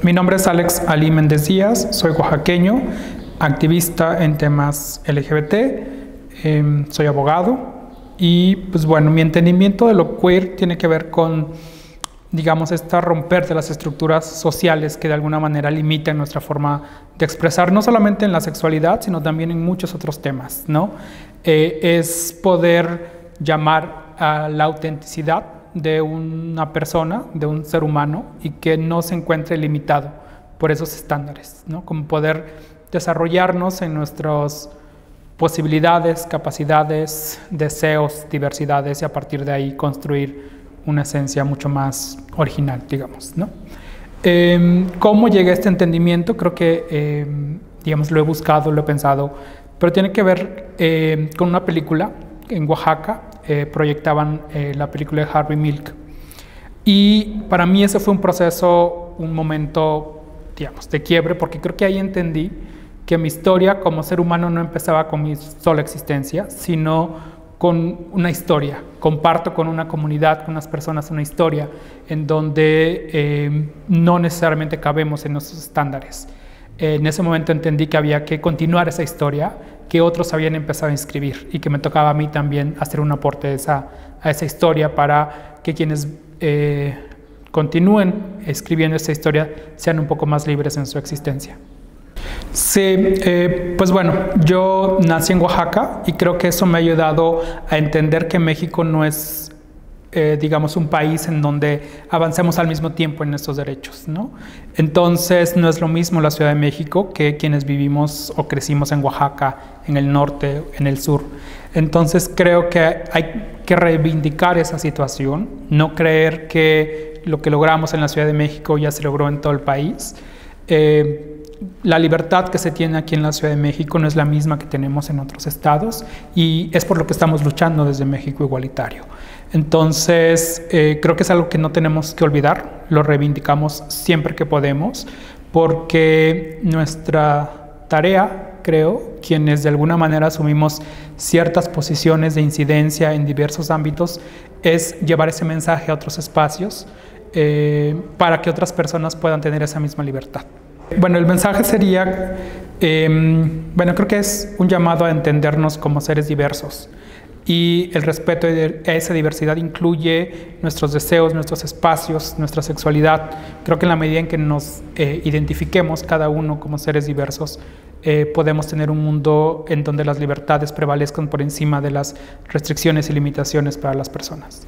Mi nombre es Alex Ali Méndez Díaz, soy oaxaqueño, activista en temas LGBT, soy abogado y pues bueno, mi entendimiento de lo queer tiene que ver con, digamos, romper de las estructuras sociales que de alguna manera limitan nuestra forma de expresar, no solamente en la sexualidad, sino también en muchos otros temas, ¿no? Es poder llamar a la autenticidad de una persona, de un ser humano, y que no se encuentre limitado por esos estándares, ¿no? Como poder desarrollarnos en nuestras posibilidades, capacidades, deseos, diversidades, y a partir de ahí construir una esencia mucho más original, digamos, ¿no? ¿Cómo llegué a este entendimiento? Creo que, digamos, lo he buscado, lo he pensado, pero tiene que ver con una película. En Oaxaca proyectaban la película de Harvey Milk. Y para mí ese fue un proceso, un momento, digamos, de quiebre, porque creo que ahí entendí que mi historia como ser humano no empezaba con mi sola existencia, sino con una historia. Comparto con una comunidad, con unas personas una historia en donde no necesariamente cabemos en nuestros estándares. En ese momento entendí que había que continuar esa historia que otros habían empezado a inscribir y que me tocaba a mí también hacer un aporte a esa historia para que quienes continúen escribiendo esa historia sean un poco más libres en su existencia. Sí, pues bueno, yo nací en Oaxaca y creo que eso me ha ayudado a entender que México no es, digamos, un país en donde avancemos al mismo tiempo en nuestros derechos, ¿no? Entonces, no es lo mismo la Ciudad de México que quienes vivimos o crecimos en Oaxaca, en el norte, en el sur. Entonces, creo que hay que reivindicar esa situación, no creer que lo que logramos en la Ciudad de México ya se logró en todo el país. La libertad que se tiene aquí en la Ciudad de México no es la misma que tenemos en otros estados y es por lo que estamos luchando desde México Igualitario. Entonces, creo que es algo que no tenemos que olvidar, lo reivindicamos siempre que podemos, porque nuestra tarea, creo, quienes de alguna manera asumimos ciertas posiciones de incidencia en diversos ámbitos, es llevar ese mensaje a otros espacios para que otras personas puedan tener esa misma libertad. Bueno, el mensaje sería, bueno, creo que es un llamado a entendernos como seres diversos y el respeto a esa diversidad incluye nuestros deseos, nuestros espacios, nuestra sexualidad. Creo que en la medida en que nos identifiquemos cada uno como seres diversos, podemos tener un mundo en donde las libertades prevalezcan por encima de las restricciones y limitaciones para las personas.